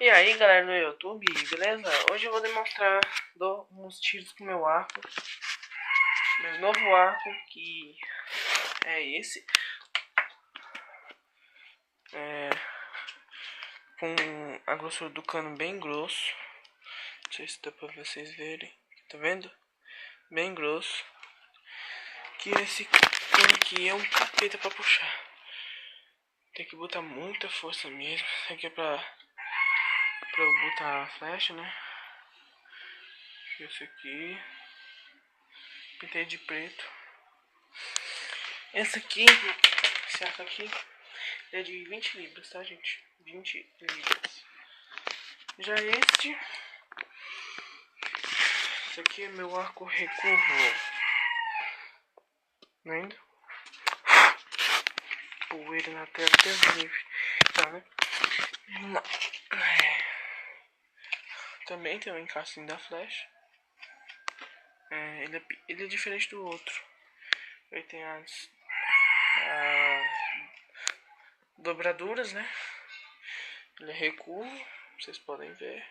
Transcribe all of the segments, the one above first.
E aí galera do YouTube, beleza? Hoje eu vou demonstrar uns tiros com meu arco. Meu novo arco, que é esse. Com a grossura do cano bem grosso. Não sei se dá pra vocês verem. Tá vendo? Bem grosso. Que esse cano aqui é um capeta pra puxar. Tem que botar muita força mesmo. Isso aqui é pra eu botar a flecha, né? Esse aqui pintei de preto. Esse aqui, esse arco aqui é de 20 libras, tá, gente? 20 libras. Já esse aqui é meu arco recurvo. Vendo? Poeira na tela, Deus livre. Tá, né? Não. Também tem um encaixinho da flecha. Ele é diferente do outro. Ele tem as dobraduras, né? Ele é recurvo, vocês podem ver.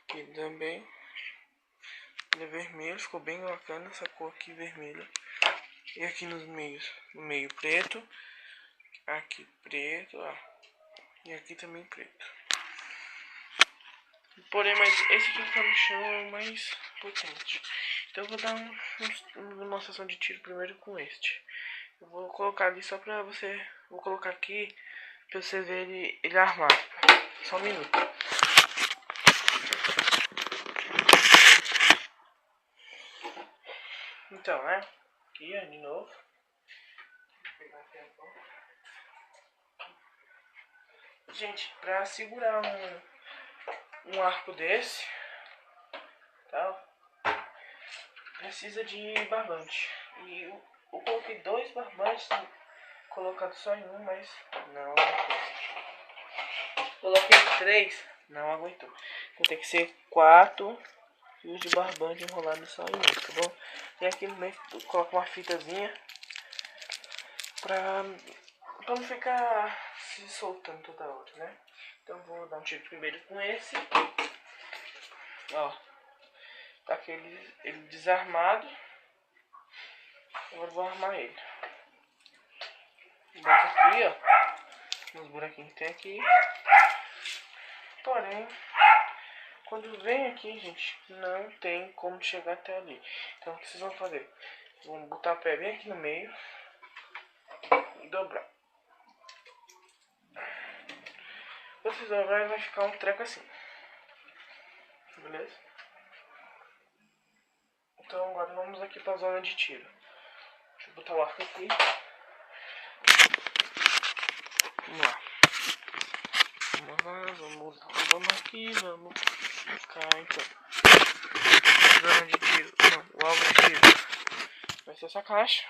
Aqui também. Ele é vermelho, ficou bem bacana essa cor aqui vermelha. E aqui no meio preto. Aqui preto, ó. E aqui também preto. Porém, mas esse aqui que tá no chão é o mais potente. Então eu vou dar uma demonstração de tiro primeiro com este. Eu vou colocar ali só pra você. Vou colocar aqui pra você ver ele armado. Só um minuto. Então, né? Aqui, ó, de novo. Vou pegar aqui a bola. Gente, pra segurar um arco desse, tá? Precisa de barbante. E eu coloquei 2 barbantes, colocado só em um, mas não aguentou. Coloquei 3, não aguentou. Então tem que ser 4 fios de barbante enrolado só em um, tá bom? E aqui no meio coloca uma fitazinha pra não ficar se soltando toda hora, né? Então vou dar um tiro primeiro com esse. Ó, tá aquele ele desarmado. Agora vou armar ele. Boto aqui, ó, nos buraquinhos que tem aqui. Porém, quando vem aqui, gente, não tem como chegar até ali. Então o que vocês vão fazer? Vão botar o pé bem aqui no meio e dobrar. Vocês dobrarem, vai ficar um treco assim. Beleza? Então agora vamos aqui para a zona de tiro. Deixa eu botar o arco aqui. Vamos lá. Vamos aqui, vamos cá então. Zona de tiro. Não, o alvo de tiro vai ser essa caixa.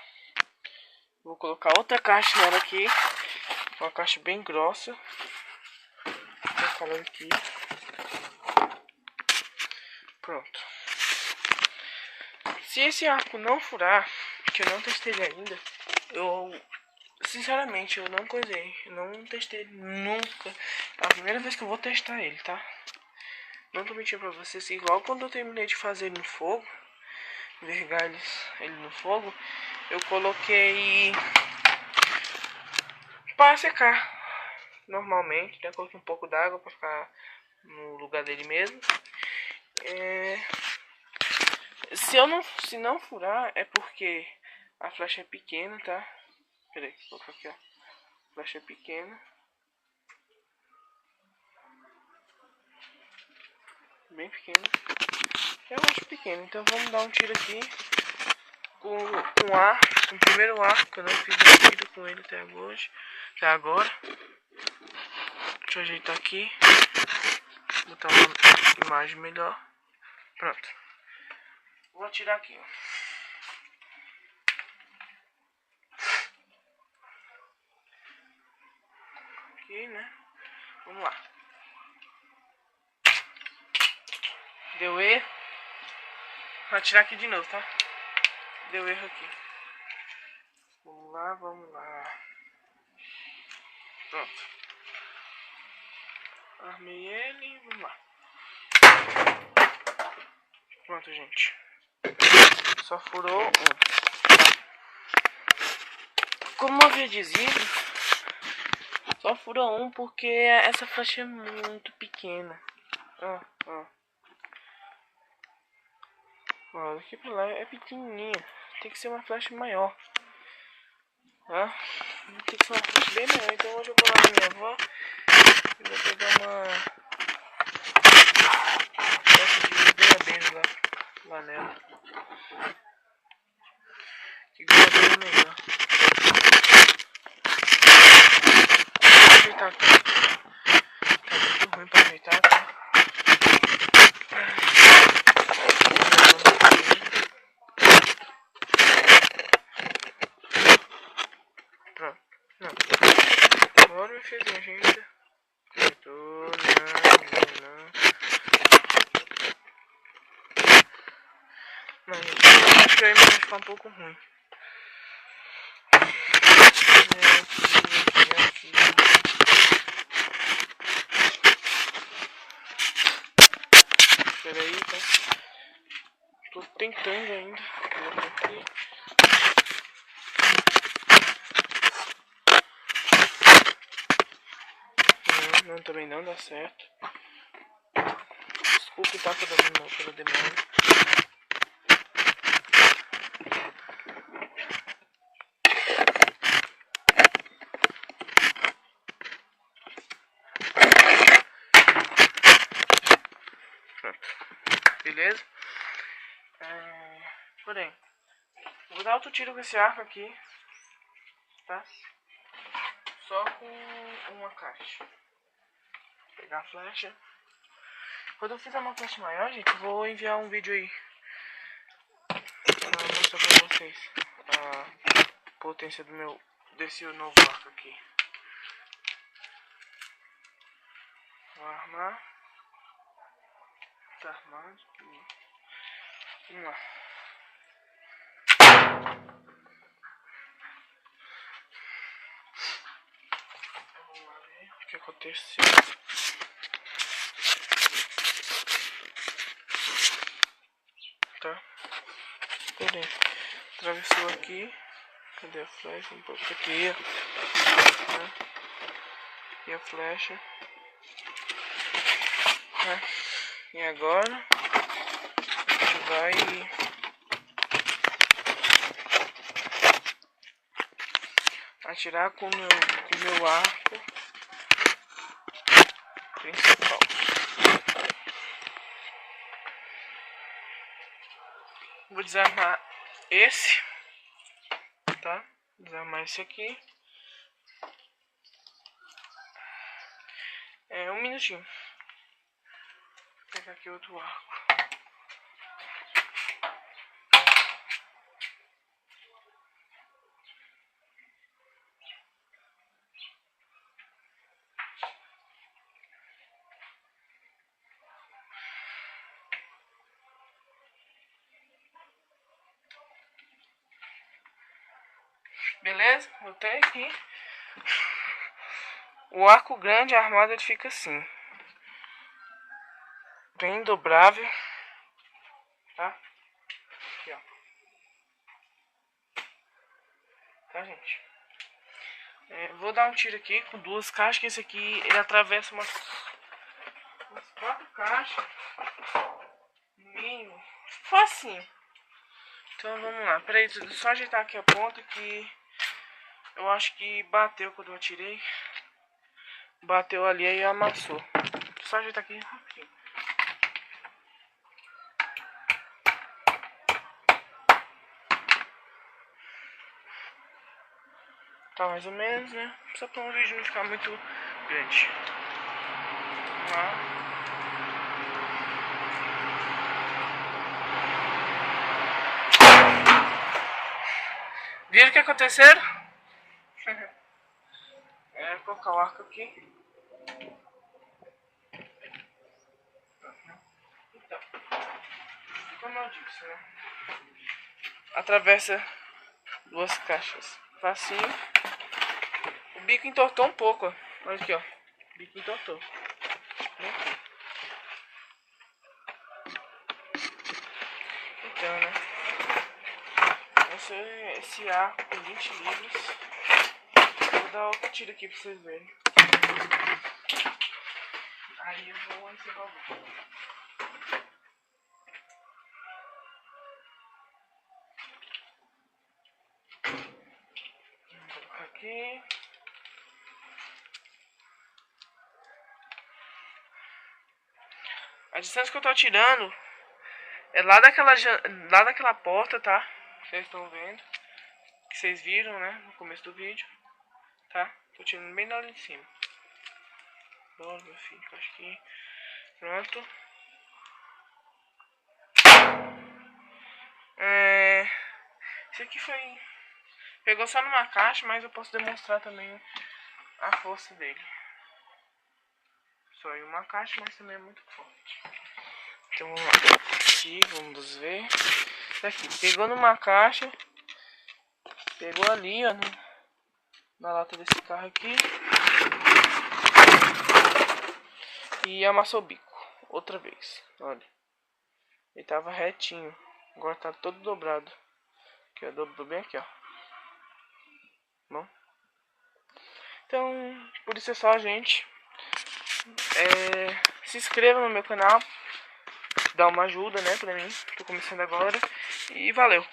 Vou colocar outra caixa nela aqui. Uma caixa bem grossa. Vou colocar ela aqui. Pronto. Se esse arco não furar, que eu não testei ele ainda, sinceramente eu não coisei, eu não testei nunca. É a primeira vez que eu vou testar ele, tá? Não tô mentindo pra vocês, igual quando eu terminei de fazer ele no fogo, vergar ele no fogo, eu coloquei para secar normalmente, né? Coloquei um pouco d'água pra ficar no lugar dele mesmo. Se não furar é porque a flecha é pequena, tá? Pera aí, vou colocar aqui, ó. A flecha é pequena. Bem pequena. Eu acho pequeno, então vamos dar um tiro aqui com o primeiro arco, que eu não fiz um tiro com ele até agora. Deixa eu ajeitar aqui. Botar uma imagem melhor. Pronto. Vou atirar aqui, ó. Aqui, né? Vamos lá. Deu erro. Vou atirar aqui de novo, tá? Deu erro aqui. Vamos lá, vamos lá. Pronto. Armei ele, vamos lá. Pronto, gente. Só furou um. Como eu havia dizido, só furou um porque essa flecha é muito pequena. Ó, daqui pra lá é pequenininha. Tem que ser uma flecha maior. Tá? Tem que ser uma flecha bem maior. Então hoje eu vou lá na minha avó e vou pegar uma flecha de beira-beijo lá nela. Que beira-beijo melhor. Vou ajeitar aqui. Tá muito ruim pra ajeitar, tá? Pronto. Não. Agora me fez ajeita. Não, gente, acho que aí vai ficar um pouco ruim. Espera aí, tá? Tô tentando ainda. Não, também não dá certo. Desculpe, tá, pela demora. Beleza? Porém, vou dar outro tiro com esse arco aqui, tá? Só com uma caixa. Vou pegar a flecha. Quando eu fizer uma flecha maior, gente, eu vou enviar um vídeo aí pra mostrar pra vocês a potência desse novo arco aqui. Vou armar. Tá armado. Vamos lá. Vamos lá ver o que aconteceu. Tá? Porém, atravessou aqui. Cadê a flecha? Um pouco aqui. Né? E a flecha. Né? E agora a gente vai atirar com o meu arco principal. Vou desarmar esse, tá? Desarmar esse aqui. Um minutinho. Vou pegar aqui outro arco. Beleza? Voltei aqui. O arco grande, a armada, ele fica assim. Bem dobrável. Tá? Aqui, ó. Tá, gente? Vou dar um tiro aqui com duas caixas, que esse aqui ele atravessa umas 4 caixas. No mínimo. Facinho. Então vamos lá. Peraí, só ajeitar aqui a ponta que eu acho que bateu quando eu atirei. Bateu ali e amassou. Só ajeitar aqui rapidinho. Tá mais ou menos, né? Só para o vídeo não ficar muito grande. Vamos lá. Viram o que aconteceu? Vou colocar o arco aqui. Então, como eu disse, né? Atravessa duas caixas. Facinho. O bico entortou um pouco, ó. Olha aqui, ó. O bico entortou. esse arco com 20 livros. Vou dar outro tiro aqui pra vocês verem. Aí eu vou encerrar o vídeo. Vou colocar aqui. A distância que eu tô atirando é lá daquela porta, tá? Vocês estão vendo. Que vocês viram, né? No começo do vídeo. Tá? Tô tirando bem lá de cima. Bora, meu filho. Acho que... Pronto. Esse aqui foi... Pegou só numa caixa, mas eu posso demonstrar também a força dele. Só em uma caixa, mas também é muito forte. Então vamos lá. Aqui, vamos ver. Isso aqui, pegou numa caixa. Pegou ali, ó. Na lata desse carro aqui. E amassou o bico. Outra vez. Olha. Ele tava retinho. Agora tá todo dobrado. Aqui, ó. Dobrou bem aqui, ó. Bom. Então, por isso é só, gente. Se inscreva no meu canal. Dá uma ajuda, né, pra mim. Tô começando agora. E valeu.